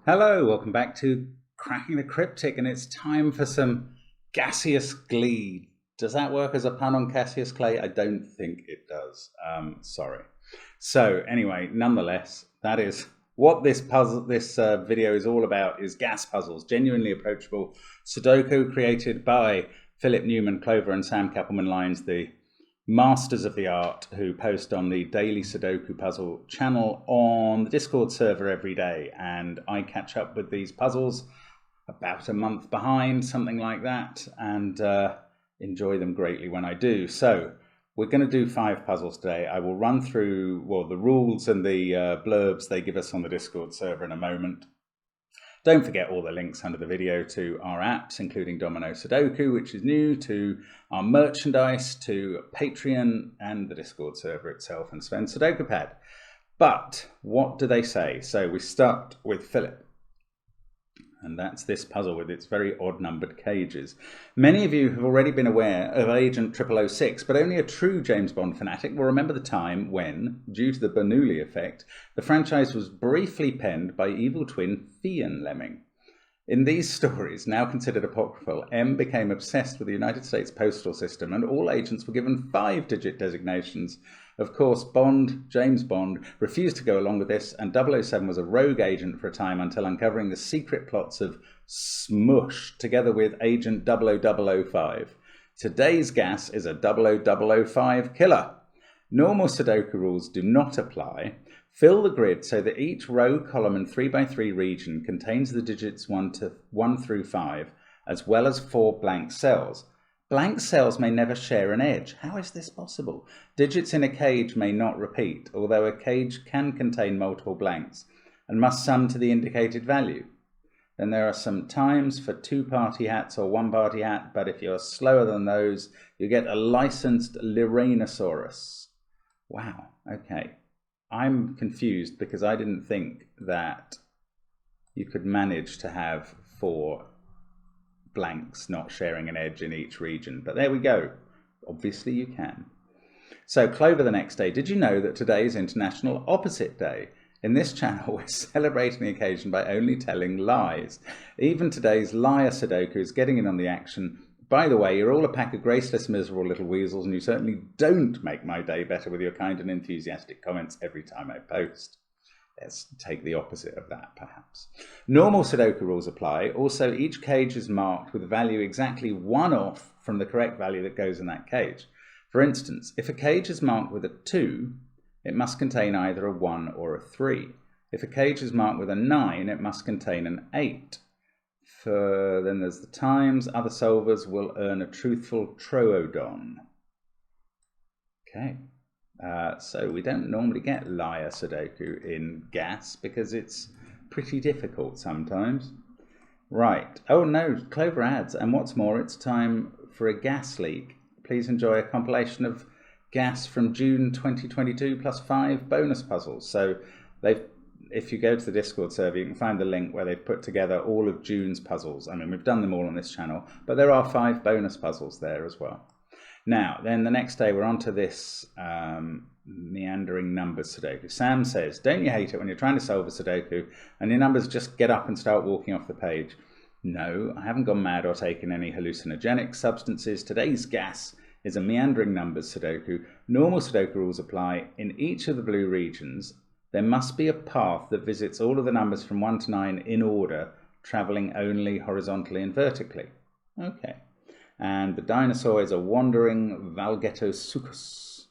Hello, welcome back to Cracking the Cryptic, and it's time for some Gaseous Glee. Does that work as a pun on Cassius Clay? I don't think it does. Sorry. So anyway, nonetheless, that is what this video is all about: is gas puzzles, genuinely approachable Sudoku, created by Philip Newman, Clover, and Sam Kappelman-Lyons, the masters of the art, who post on the daily Sudoku puzzle channel on the Discord server every day. And I catch up with these puzzles about a month behind, something like that, and enjoy them greatly when I do. So we're going to do 5 puzzles today. I will run through, well, the rules and the blurbs they give us on the Discord server in a moment. Don't forget all the links under the video to our apps, including Domino Sudoku, which is new, to our merchandise, to Patreon, and the Discord server itself, and Sven's Sudoku pad. But what do they say? So we start with Philip. And that's this puzzle with its very odd-numbered cages. Many of you have already been aware of Agent 0006, but only a true James Bond fanatic will remember the time when, due to the Bernoulli effect, the franchise was briefly penned by evil twin Fian Lemming. In these stories, now considered apocryphal, M became obsessed with the United States postal system, and all agents were given 5-digit designations. Of course, James Bond, refused to go along with this, and 007 was a rogue agent for a time until uncovering the secret plots of Smush together with Agent 00005. Today's gas is a 00005 killer. Normal Sudoku rules do not apply. Fill the grid so that each row, column, and 3x3 region contains the digits 1 through 5, as well as 4 blank cells. Blank cells may never share an edge. How is this possible? Digits in a cage may not repeat, although a cage can contain multiple blanks, and must sum to the indicated value. Then there are some times for 2-party hats or 1-party hat, but if you're slower than those, you get a licensed Lyranosaurus. Wow, okay. I'm confused because I didn't think that you could manage to have 4 blanks not sharing an edge in each region, but there we go. Obviously you can. So Clover the next day, did you know that today is International Opposite Day? In this channel we're celebrating the occasion by only telling lies. Even today's liar Sudoku is getting in on the action. By the way, you're all a pack of graceless, miserable little weasels, and you certainly don't make my day better with your kind and enthusiastic comments every time I post. Let's take the opposite of that, perhaps. Normal Sudoku rules apply. Also, each cage is marked with a value exactly 1 off from the correct value that goes in that cage. For instance, if a cage is marked with a 2, it must contain either a 1 or a 3. If a cage is marked with a 9, it must contain an 8. Then there's the times. Other solvers will earn a truthful troodon. Okay. So we don't normally get liar Sudoku in gas because it's pretty difficult sometimes. Right. Oh no, Clover adds, and what's more, it's time for a gas leak. Please enjoy a compilation of gas from June 2022 plus 5 bonus puzzles. So if you go to the Discord server, you can find the link where they've put together all of June's puzzles. I mean, we've done them all on this channel, but there are 5 bonus puzzles there as well. Now, then the next day we're on to this meandering numbers Sudoku. Sam says, don't you hate it when you're trying to solve a Sudoku and your numbers just get up and start walking off the page? No, I haven't gone mad or taken any hallucinogenic substances. Today's gas is a meandering numbers Sudoku. Normal Sudoku rules apply. In each of the blue regions, there must be a path that visits all of the numbers from 1 to 9 in order, travelling only horizontally and vertically. Okay. And the dinosaur is a wandering Valgetosuchus.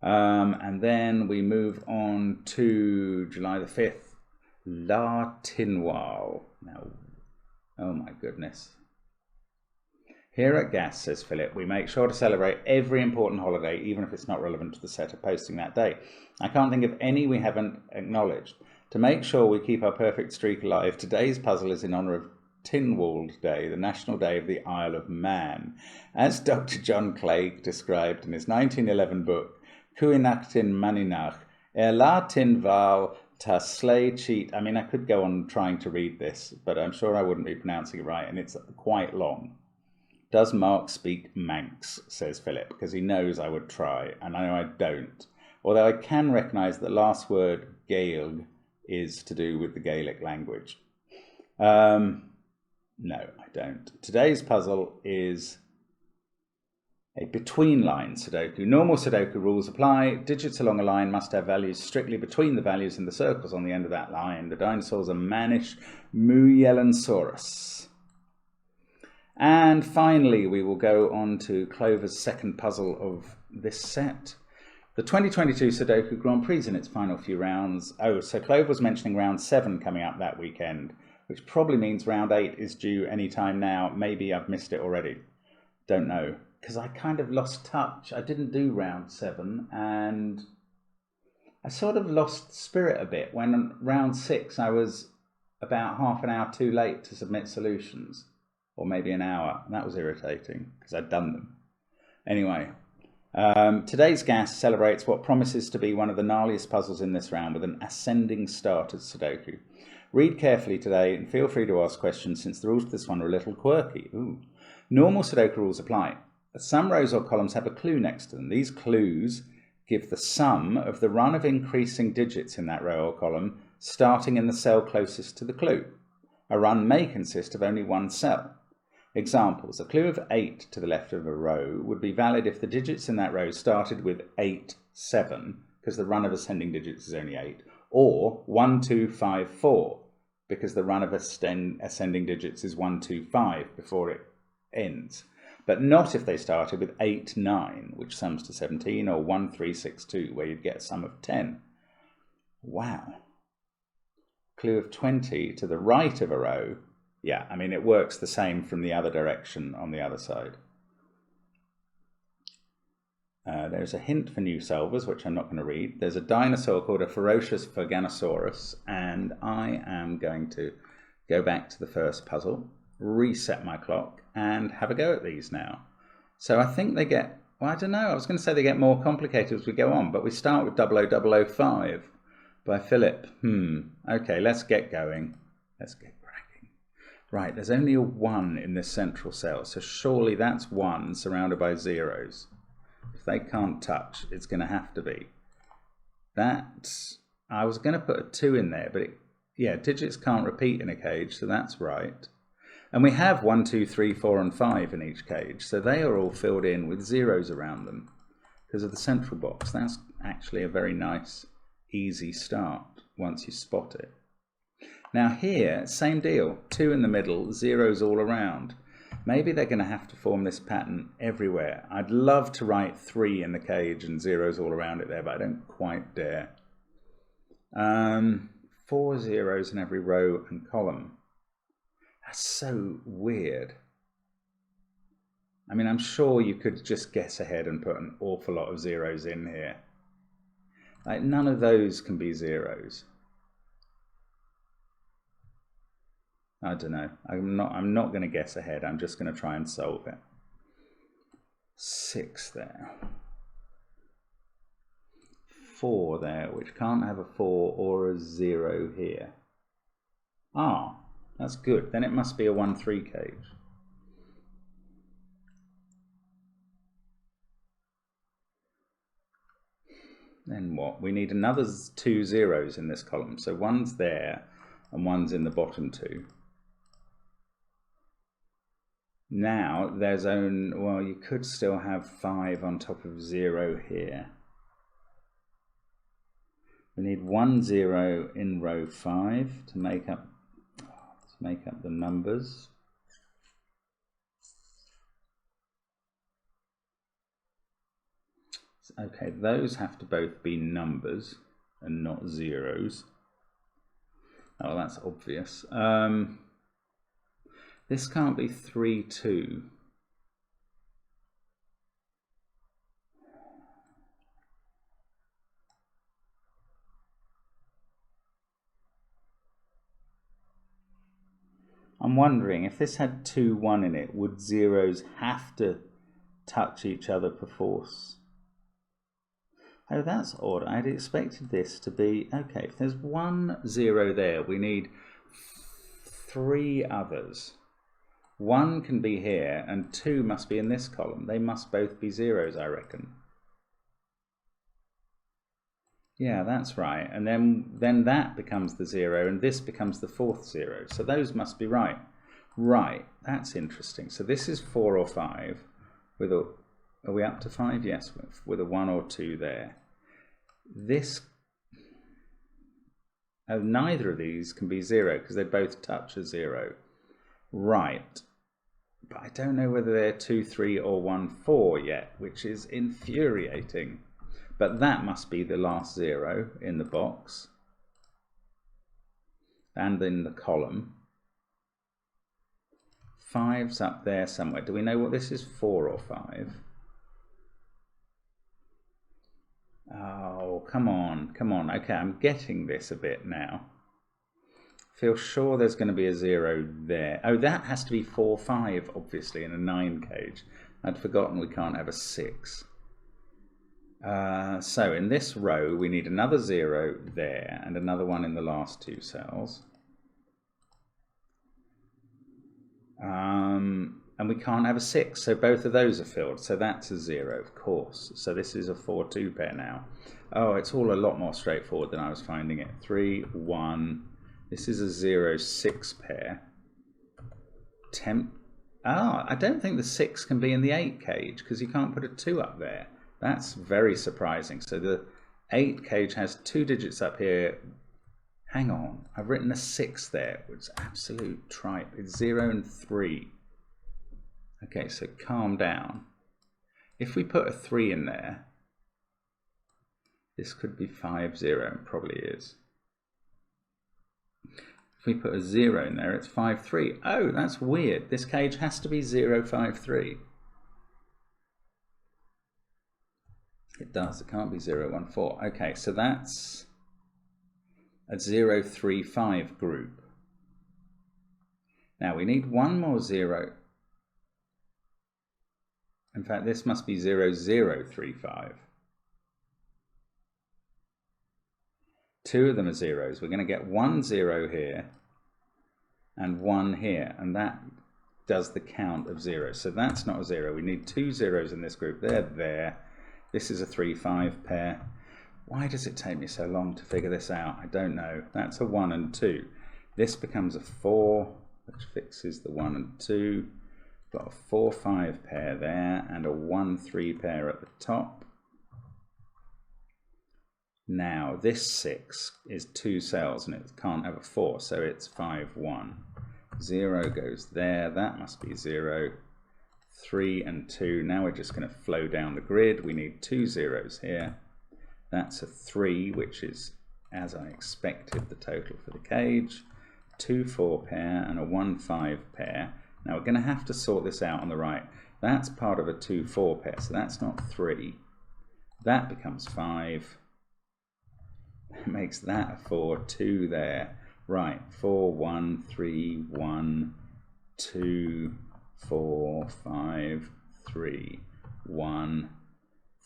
And then we move on to July the 5th, La Tinwal. Now, oh my goodness. Here at Gas, says Philip, we make sure to celebrate every important holiday, even if it's not relevant to the set of posting that day. I can't think of any we haven't acknowledged. To make sure we keep our perfect streak alive, today's puzzle is in honour of Tynwald Day, the National Day of the Isle of Man. As Dr. John Clegg described in his 1911 book, Cuinachtin Maninach, La Tinval Ta Slay Cheat. I mean, I could go on trying to read this, but I'm sure I wouldn't be pronouncing it right, and it's quite long. Does Mark speak Manx, says Philip, because he knows I would try, and I know I don't. Although I can recognise the last word, Gaelg, is to do with the Gaelic language. No, I don't. Today's puzzle is a between-line Sudoku. Normal Sudoku rules apply. Digits along a line must have values strictly between the values in the circles on the end of that line. The dinosaurs are mannish Muellensaurus. And finally, we will go on to Clover's second puzzle of this set. The 2022 Sudoku Grand Prix in its final few rounds. Oh, so Clover was mentioning round 7 coming up that weekend, which probably means round 8 is due any time now. Maybe I've missed it already. Don't know. Because I kind of lost touch. I didn't do round 7, and I sort of lost spirit a bit. When round 6, I was about half an hour too late to submit solutions, or maybe an hour, and that was irritating because I'd done them. Anyway, today's Gas celebrates what promises to be one of the gnarliest puzzles in this round with an ascending start at Sudoku. Read carefully today and feel free to ask questions since the rules to this one are a little quirky. Ooh. Normal Sudoku rules apply. Some rows or columns have a clue next to them. These clues give the sum of the run of increasing digits in that row or column, starting in the cell closest to the clue. A run may consist of only one cell. Examples: a clue of 8 to the left of a row would be valid if the digits in that row started with 8, 7, because the run of ascending digits is only 8, or 1, 2, 5, 4, because the run of ascending digits is 1, 2, 5 before it ends. But not if they started with 8, 9, which sums to 17, or 1, 3, 6, 2, where you'd get a sum of 10. Wow. Clue of 20 to the right of a row. Yeah, I mean, it works the same from the other direction on the other side. There's a hint for new solvers, which I'm not going to read. There's a dinosaur called a ferocious Verganosaurus, and I am going to go back to the first puzzle, reset my clock, and have a go at these now. So I think they get, well, I don't know, I was going to say they get more complicated as we go on, but we start with 00005 by Philip. Okay, let's get going. Let's get cracking. Right, there's only a 1 in this central cell, so surely that's 1 surrounded by zeros. If they can't touch, it's going to have to be. That, I was going to put a 2 in there, but yeah, digits can't repeat in a cage, so that's right. And we have 1, 2, 3, 4, and 5 in each cage, so they are all filled in with zeros around them because of the central box. That's actually a very nice, easy start once you spot it. Now here, same deal, 2 in the middle, zeros all around. Maybe they're going to have to form this pattern everywhere. I'd love to write 3 in the cage and zeros all around it there, but I don't quite dare. 4 zeros in every row and column. That's so weird. I mean, I'm sure you could just guess ahead and put an awful lot of zeros in here. Like, none of those can be zeros. I don't know. I'm not going to guess ahead. I'm just going to try and solve it. 6 there. 4 there, which can't have a 4 or a 0 here. Ah. That's good. Then it must be a 1-3 cage. Then what? We need another 2 zeros in this column. So 1's there and 1's in the bottom 2. Now there's well, you could still have 5 on top of 0 here. We need 1 0 in row 5 to make up the numbers. Okay, those have to both be numbers and not zeros. Oh, that's obvious. This can't be 3, 2. I'm wondering, if this had 2, 1 in it, would zeros have to touch each other perforce? Oh, that's odd. I'd expected this to be, okay, if there's 1 0 there, we need 3 others. 1 can be here, and 2 must be in this column. They must both be zeros, I reckon. Yeah, that's right. And then that becomes the 0, and this becomes the fourth 0. So those must be right. Right, that's interesting. So this is 4 or 5 with a, are we up to 5? Yes, with a 1 or 2 there. This, oh, neither of these can be 0 because they both touch a 0. Right, but I don't know whether they're 2, 3 or 1, 4 yet, which is infuriating. But that must be the last 0 in the box and in the column. 5's up there somewhere. Do we know what this is, 4 or 5? Oh, come on, come on. Okay, I'm getting this a bit now. Feel sure there's going to be a 0 there. Oh, that has to be 4, 5, obviously, in a 9 cage. I'd forgotten we can't have a 6. So in this row, we need another 0 there and another one in the last 2 cells. And we can't have a 6, so both of those are filled. So that's a 0, of course. So this is a 4, 2 pair now. Oh, it's all a lot more straightforward than I was finding it. 3, 1. This is a 0, 6 pair. I don't think the 6 can be in the 8 cage because you can't put a 2 up there. That's very surprising. So the 8 cage has 2 digits up here. Hang on, I've written a 6 there, which is absolute tripe. It's 0 and 3. Okay, so calm down. If we put a 3 in there, this could be 5, 0, and probably is. If we put a 0 in there, it's 5, 3. Oh, that's weird. This cage has to be 0, 5, 3. It does. It can't be 0, 1, 4. Okay, so that's a 0, 3, 5 group. Now we need one more 0. In fact, this must be 0, 0, 3, 5. 2 of them are zeros. We're going to get 1 0 here and 1 here, and that does the count of 0. So that's not a 0. We need 2 zeros in this group. They're there. This is a 3, 5 pair. Why does it take me so long to figure this out? I don't know. That's a 1 and 2. This becomes a 4, which fixes the 1 and 2. Got a 4, 5 pair there and a 1, 3 pair at the top. Now this 6 is 2 cells and it can't have a 4, so it's 5, 1. 0 goes there. That must be 0. 3 and 2. Now we're just going to flow down the grid. We need 2 zeros here. That's a 3, which is, as I expected, the total for the cage. 2, 4 pair and a 1, 5 pair. Now we're going to have to sort this out on the right. That's part of a 2, 4 pair, so that's not 3. That becomes 5. That makes that a 4, 2 there. Right, 4, 1, 3, 1, 2, 4, 5, 3, 1,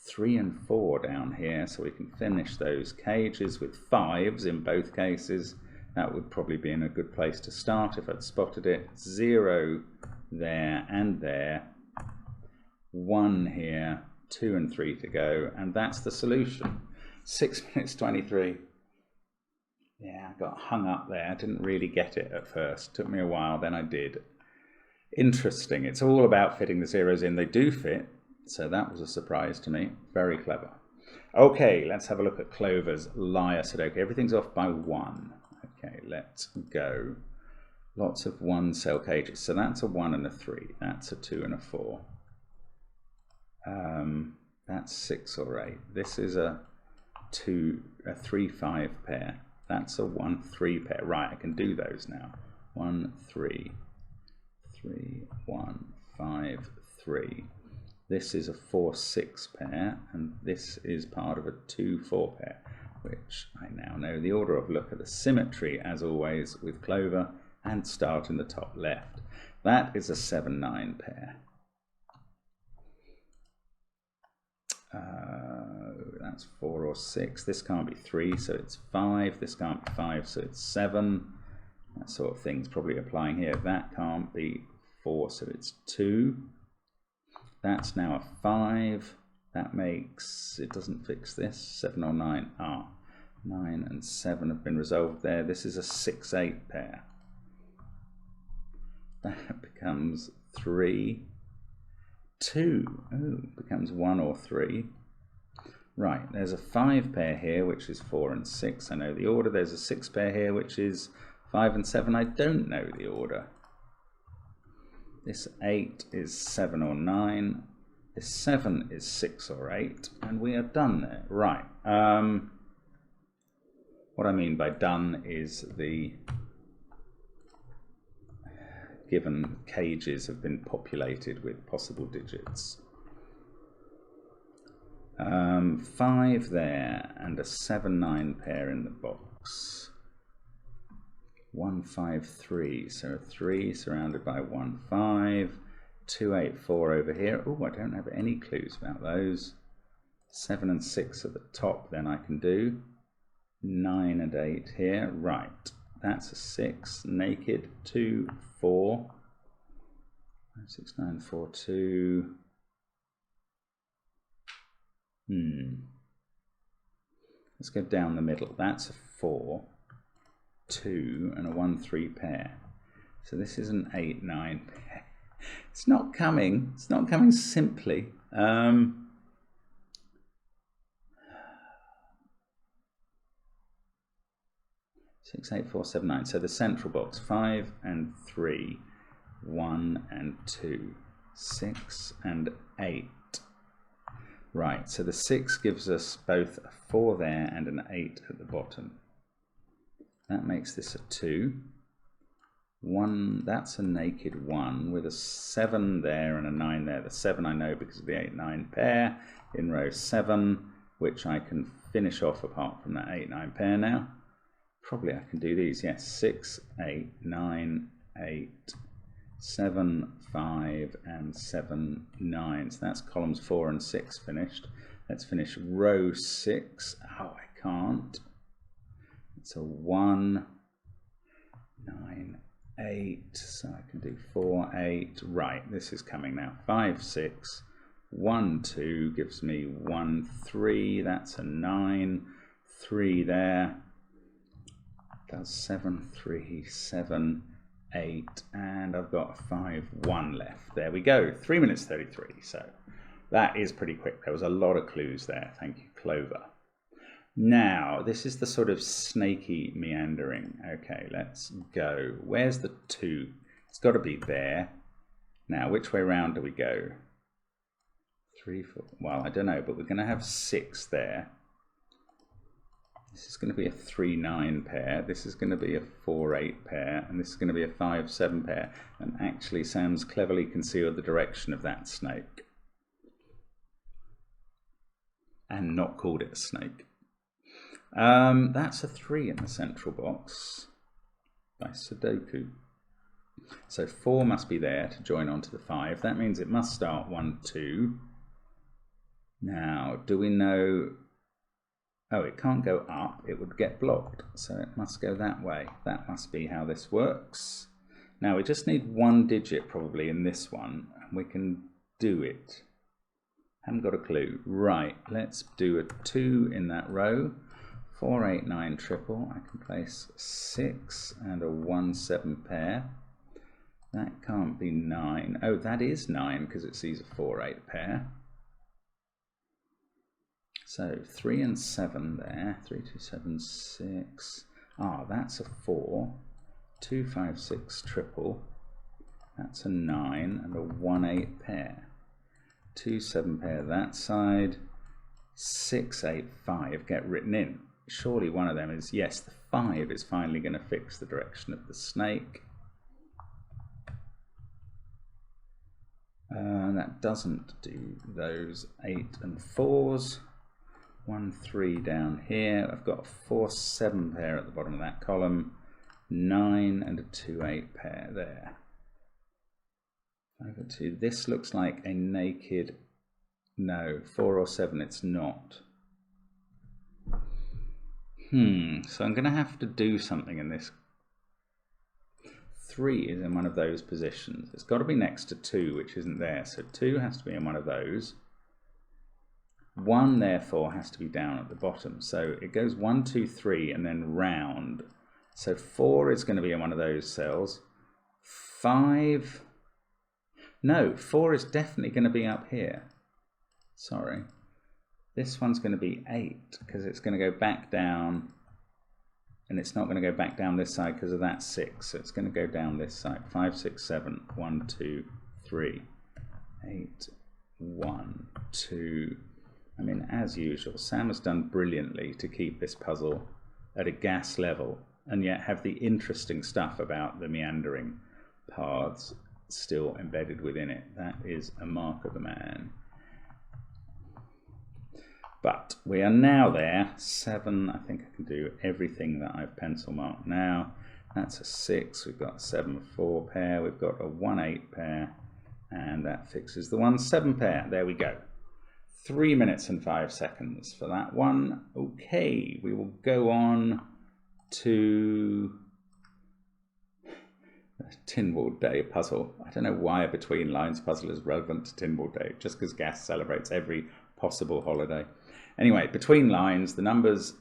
3 and 4 down here, so we can finish those cages with 5s in both cases. That would probably be in a good place to start if I'd spotted it. 0 there and there. 1 here, 2 and 3 to go, and that's the solution. 6 minutes 23. Yeah, I got hung up there. I didn't really get it at first. Took me a while, then I did. Interesting. It's all about fitting the zeros in. They do fit, so that was a surprise to me. Very clever. Okay, let's have a look at Clover's Liar Sudoku. Everything's off by 1. Okay, let's go. Lots of 1 cell cages. So that's a 1 and a 3. That's a 2 and a 4. That's 6 or 8. This is a 3, 5 pair. That's a 1, 3 pair. Right, I can do those now. 1, 3, 3, 1, 5, 3. This is a 4, 6 pair, and this is part of a 2, 4 pair, which I now know the order of. Look at the symmetry, as always, with Clover, and start in the top left. That is a 7, 9 pair. That's 4 or 6. This can't be 3, so it's 5. This can't be 5, so it's 7. That sort of thing's probably applying here. That can't be 4, so it's 2. That's now a 5. That makes, it doesn't fix this, 7 or 9. Ah, 9 and 7 have been resolved there. This is a 6-8 pair. That becomes 3, 2. Oh, becomes 1 or 3. Right, there's a 5 pair here, which is 4 and 6. I know the order. There's a 6 pair here, which is 5 and 7. I don't know the order. This 8 is 7 or 9. This 7 is 6 or 8. And we are done there. Right. What I mean by done is the given cages have been populated with possible digits. 5 there and a 7-9 pair in the box. 1 5 3, so a 3 surrounded by 1 5. 2 8 4 over here. Oh, I don't have any clues about those. 7 and 6 at the top, then I can do 9 and 8 here. Right, that's a 6 naked. 2 4 5 6 9 4 2. Let's go down the middle. That's a 4, 2, and a 1 3 pair. So this is an 8 9 pair. It's not coming. It's not coming simply. 6 8 4 7 9. So the central box, 5 and 3, 1 and 2, 6 and 8. Right, so the 6 gives us both a 4 there and an 8 at the bottom. That makes this a 2. 1, that's a naked 1 with a 7 there and a 9 there. The 7 I know because of the 8 9 pair in row 7, which I can finish off apart from that 8 9 pair now. Probably I can do these, yes. 6 8 9 8 7 5 and 7 9. So that's columns 4 and 6 finished. Let's finish row 6. Oh, I can't. It's a 1 9 8, so I can do 4 8. Right, this is coming now. 5 6 1 2 gives me 1 3. That's a 9. 3 there. That's 7 3 7 8, and I've got a 5 1 left. There we go. 3 minutes 33. So that is pretty quick. There was a lot of clues there. Thank you, Clover. Now, this is the sort of snaky meandering. Okay, let's go. Where's the 2? It's got to be there. Now, which way round do we go? 3 4. Well, I don't know, but we're going to have 6 there. This is going to be a 3 9 pair. This is going to be a 4 8 pair, and this is going to be a 5 7 pair. And actually, Sam's cleverly concealed the direction of that snake and not called it a snake. That's a 3 in the central box by Sudoku. So 4 must be there to join onto the 5. That means it must start 1 2. Now, do we know? Oh, it can't go up. It would get blocked. So it must go that way. That must be how this works. Now we just need 1 digit probably in this one, and we can do it. Haven't got a clue. Right, let's do a 2 in that row. 4 8 9 triple. I can place 6 and a 1 7 pair. That can't be 9. Oh, that is 9 because it sees a 4 8 pair. So 3 and 7 there. 3 2 7 6. Ah, that's a 4. 2 5 6 triple. That's a 9 and a 1 8 pair. 2 7 pair that side. 6 8 5 get written in. Surely one of them is, yes, the 5 is finally going to fix the direction of the snake. That doesn't do those 8 and 4s. 1 3 down here. I've got a 4 7 pair at the bottom of that column. 9 and a 2 8 pair there. 5 2. This looks like a naked. No, 4 or 7. It's not. So I'm going to have to do something in this. 3 is in one of those positions. It's got to be next to 2, which isn't there. So 2 has to be in one of those. 1 therefore has to be down at the bottom. So it goes 1, 2, 3 and then round. So 4 is going to be in one of those cells. 5, no, 4 is definitely going to be up here. Sorry. This one's going to be 8 because it's going to go back down, and it's not going to go back down this side because of that 6. So it's going to go down this side. 5, 6, 7, 1, 2, 3, 8, 1, 2. I mean, as usual, Sam has done brilliantly to keep this puzzle at a gas level and yet have the interesting stuff about the meandering paths still embedded within it. That is a mark of the man. But we are now there. 7, I think I can do everything that I've pencil marked now. That's a 6, we've got a 7, 4 pair, we've got a 1, 8 pair, and that fixes the 1, 7 pair. There we go. 3 minutes and 5 seconds for that one. Okay, we will go on to the Tinwald Day puzzle. I don't know why a between lines puzzle is relevant to Tinwald Day, just because Gas celebrates every possible holiday. Anyway, between lines, the numbers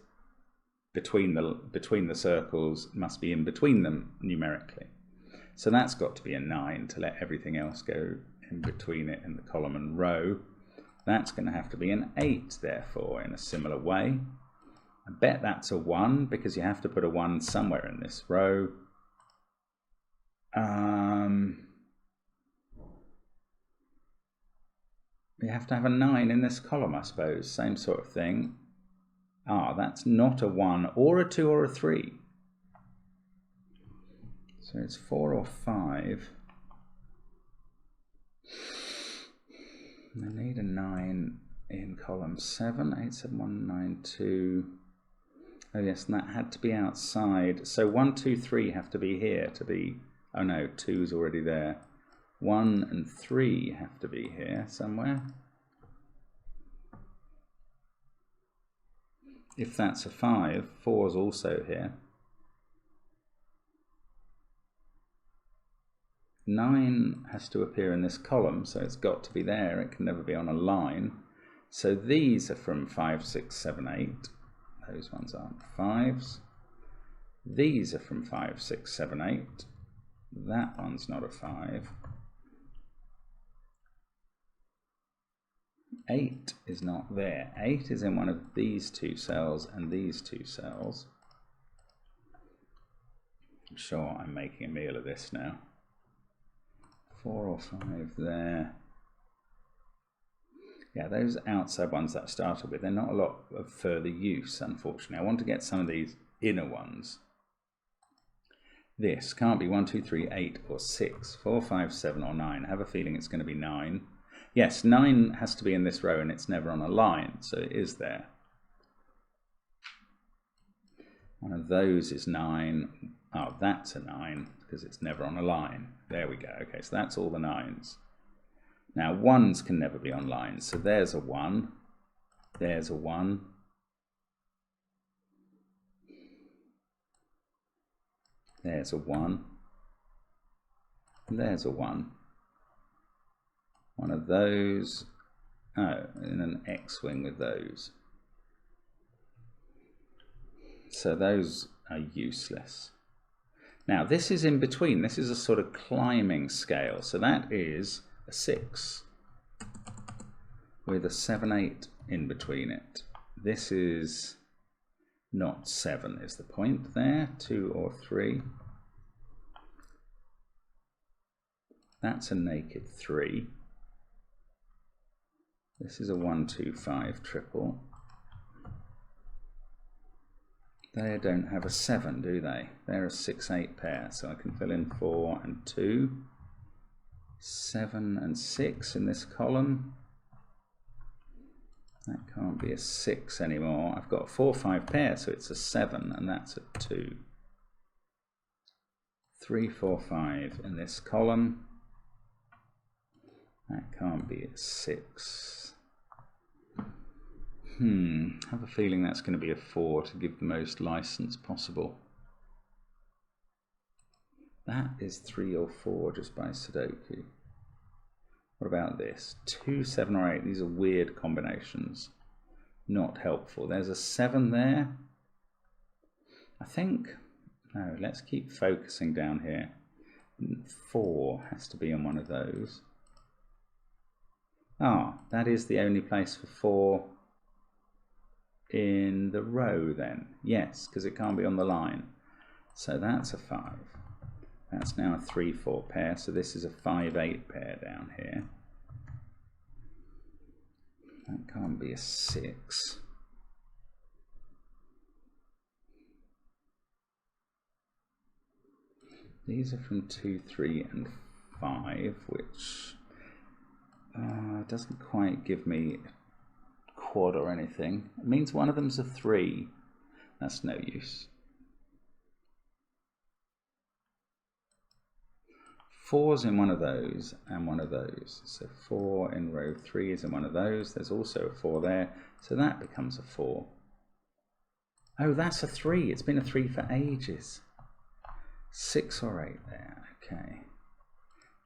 between the circles must be in between them numerically. So that's got to be a 9 to let everything else go in between it in the column and row. That's going to have to be an 8, therefore, in a similar way. I bet that's a 1, because you have to put a 1 somewhere in this row. You have to have a 9 in this column, I suppose. Same sort of thing. Ah, that's not a 1, or a 2, or a 3. So it's 4 or 5. I need a 9 in column 7, 8, 7, 1, 9, 2. Oh yes, and that had to be outside. So 1, 2, 3 have to be here to be, oh no, 2's already there. 1 and 3 have to be here somewhere. If that's a 5, 4's also here. 9 has to appear in this column, so it's got to be there. It can never be on a line. So these are from 5, 6, 7, 8. Those ones aren't 5s. These are from 5, 6, 7, 8. That one's not a 5. 8 is not there. 8 is in one of these 2 cells and these 2 cells. I'm sure I'm making a meal of this now. 4 or 5 there. Yeah, those outside ones that I started with, they're not a lot of further use, unfortunately. I want to get some of these inner ones. This can't be 1, 2, 3, 8 or 6, 4, 5, 7 or 9. I have a feeling it's going to be 9. Yes, 9 has to be in this row and it's never on a line, so it is there. One of those is 9. Oh, that's a 9 because it's never on a line. There we go. Okay, so that's all the 9s. Now 1s can never be on lines, so there's a 1. There's a 1. There's a 1. And there's a 1. One of those. Oh, in an X-wing with those. So those are useless. Now this is in between. This is a sort of climbing scale. So that is a 6 with a 7, 8 in between it. This is not 7 is the point there. 2 or 3. That's a naked 3. This is a 1, 2, 5 triple. They don't have a 7, do they? They're a 6, 8 pair, so I can fill in 4 and 2. 7 and 6 in this column. That can't be a 6 anymore. I've got a 4, 5 pair, so it's a 7, and that's a 2. 3, 4, 5 in this column. That can't be a 6. I have a feeling that's going to be a 4 to give the most license possible. That is 3 or 4 just by Sudoku. What about this? 2, 7 or 8. These are weird combinations. not helpful. There's a 7 there. I think, no, let's keep focusing down here. 4 has to be on one of those. Ah, that is the only place for 4 in the row then. Yes, because it can't be on the line. So that's a 5. That's now a 3-4 pair, so this is a 5-8 pair down here. That can't be a 6. These are from 2, 3, and 5, which doesn't quite give me a quad or anything. It means one of them's a 3. That's no use. 4's in one of those and one of those. So 4 in row 3 is in one of those. There's also a 4 there. So that becomes a 4. Oh, that's a 3. It's been a 3 for ages. 6 or 8 there. Okay.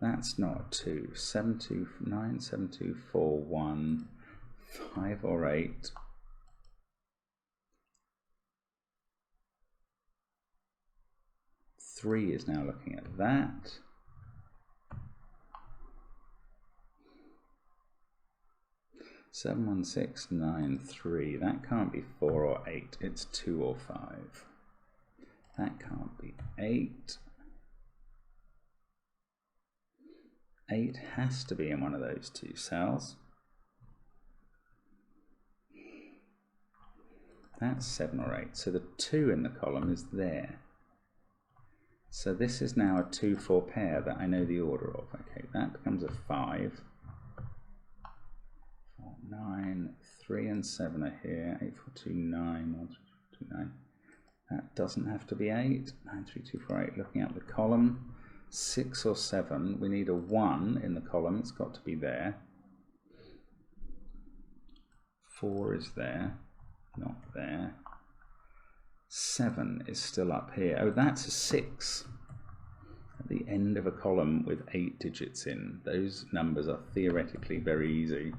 That's not 2. 7, 2, 9, 7, 2, 4, 1, 5 or 8. Three is now looking at that. Seven, 1, 6, 9, 3. That can't be 4 or 8. It's 2 or 5. That can't be 8. 8 has to be in one of those 2 cells. That's 7 or 8. So the 2 in the column is there. So this is now a 2, 4 pair that I know the order of. Okay, that becomes a 5. 4, 9, 3 and 7 are here. 8, 4, 2, 9, 1, 3, 4, 2, 9. That doesn't have to be 8. 9, 3, 2, 4, 8. Looking at the column. 6 or 7. We need a 1 in the column. It's got to be there. 4 is there. Not there. 7 is still up here. Oh, that's a 6. At the end of a column with 8 digits in. Those numbers are theoretically very easy.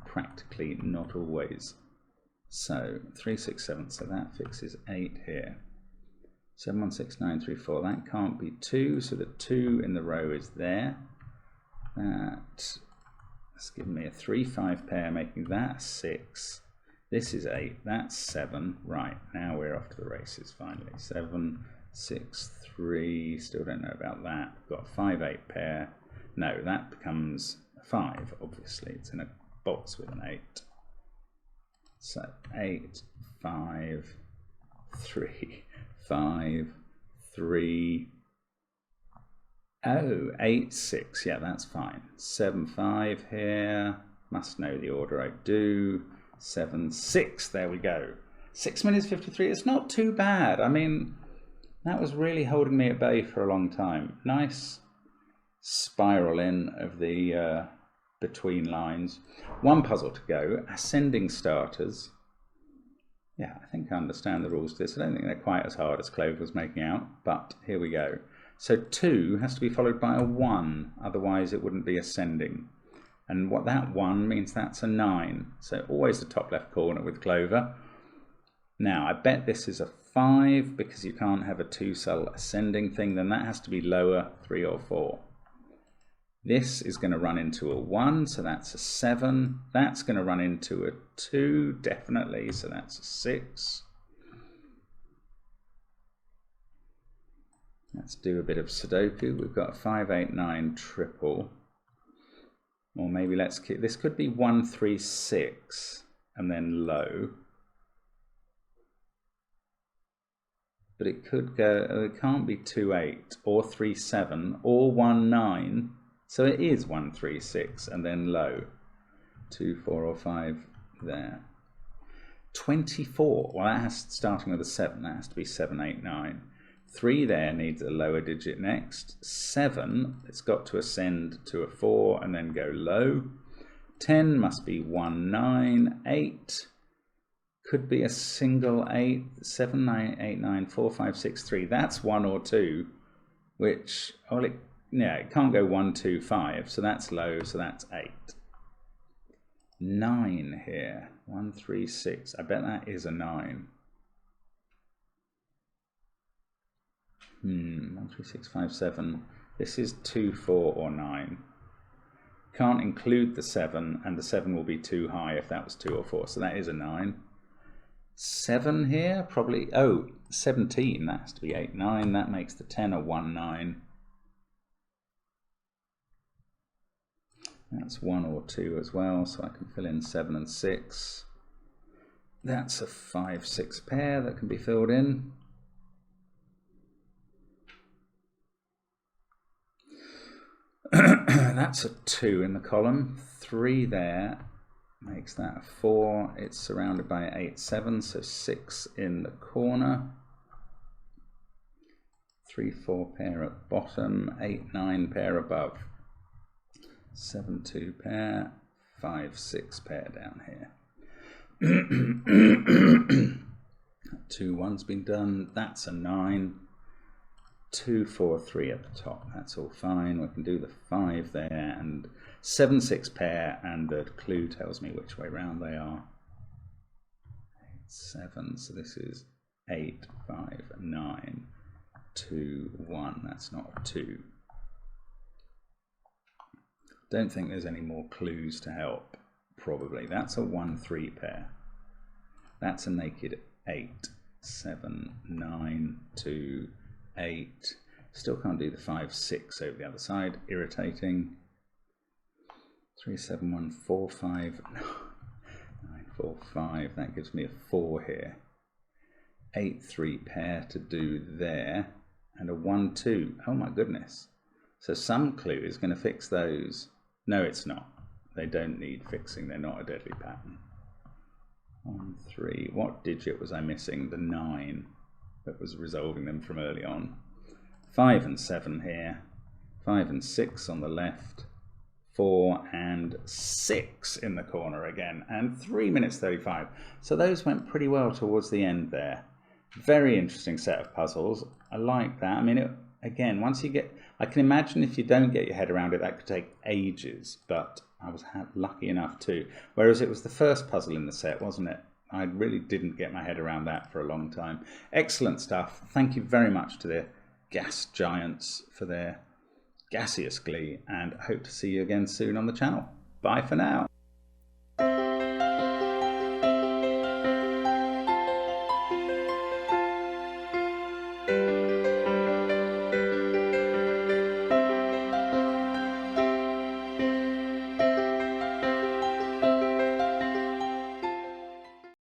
Practically not always. So 3, 6, 7. So that fixes 8 here. 7, 1, 6, 9, 3, 4. That can't be 2. So the 2 in the row is there. That's given me a 3, 5 pair, making that 6. This is 8. That's 7. Right, now we're off to the races finally. 7, 6, 3. Still don't know about that. We've got a 5, 8 pair. No, that becomes a 5, obviously. It's in a box with an 8. So 8, 5, 3, 5, 3. Oh, 8, 6. Yeah, that's fine. 7, 5 here. Must know the order I do. 7, 6. There we go. 6 minutes 53. It's not too bad. I mean, that was really holding me at bay for a long time. Nice spiral in of the between lines. One puzzle to go. Ascending starters. Yeah, I think I understand the rules to this. I don't think they're quite as hard as Clover was making out, but here we go. So 2 has to be followed by a 1, otherwise it wouldn't be ascending. And what that 1 means, that's a 9. So always the top left corner with Clover. Now, I bet this is a 5 because you can't have a 2-cell ascending thing. Then that has to be lower, 3 or 4. This is going to run into a 1, so that's a 7. That's going to run into a 2, definitely, so that's a 6. Let's do a bit of Sudoku. We've got a 5, 8, 9 triple. Or maybe let's keep, this could be 1, 3, 6 and then low. But it could go, it can't be 2, 8 or 3, 7 or 1, 9. So it is 1, 3, 6 and then low. 2, 4 or 5 there. 24, well that has, starting with a 7, that has to be 7, 8, 9. 3 there needs a lower digit next. 7, it's got to ascend to a 4 and then go low. 10 must be 1, 9, 8. Could be a single 8, 7, 9, 8, 9, 4, 5, 6, 3. That's 1 or 2, which, well, it can't go 1, 2, 5. So that's low, so that's 8. 9 here. 1, 3, 6. I bet that is a 9. 1, 3, 6, 5, 7. This is 2, 4, or 9. Can't include the 7, and the 7 will be too high if that was 2 or 4. So that is a 9. 7 here, probably. Oh, 17. That has to be 8, 9. That makes the 10 a 1, 9. That's 1 or 2 as well, so I can fill in 7 and 6. That's a 5, 6 pair that can be filled in. That's a 2 in the column. 3 there makes that a 4. It's surrounded by 8, 7, so 6 in the corner. 3, 4 pair at bottom, 8, 9 pair above. 7, 2 pair, 5, 6 pair down here. 2, 1's been done. That's a 9. 2, 4, 3 at the top. That's all fine. We can do the 5 there, and 7, 6 pair, and the clue tells me which way round they are. 8, 7. So this is 8, 5, 9, 2, 1. That's not a 2. Don't think there's any more clues to help, probably. That's a 1, 3 pair. That's a naked 8, 7, 9, 2, 8. Still can't do the 5, 6 over the other side. Irritating. 3, 7, 1, 4, 5, 9, 4, 5. That gives me a 4 here. 8, 3 pair to do there. And a 1, 2. Oh my goodness. So some clue is going to fix those. No, it's not. They don't need fixing. They're not a deadly pattern. 1, 3. What digit was I missing? The 9 that was resolving them from early on. 5 and 7 here. 5 and 6 on the left. 4 and 6 in the corner again. And 3 minutes 35. So those went pretty well towards the end there. Very interesting set of puzzles. I like that. I mean, again, once you get... I can imagine if you don't get your head around it, that could take ages, but I was lucky enough to. Whereas it was the first puzzle in the set, wasn't it? I really didn't get my head around that for a long time. Excellent stuff. Thank you very much to the Gas Giants for their Gaseous Glee, and I hope to see you again soon on the channel. Bye for now.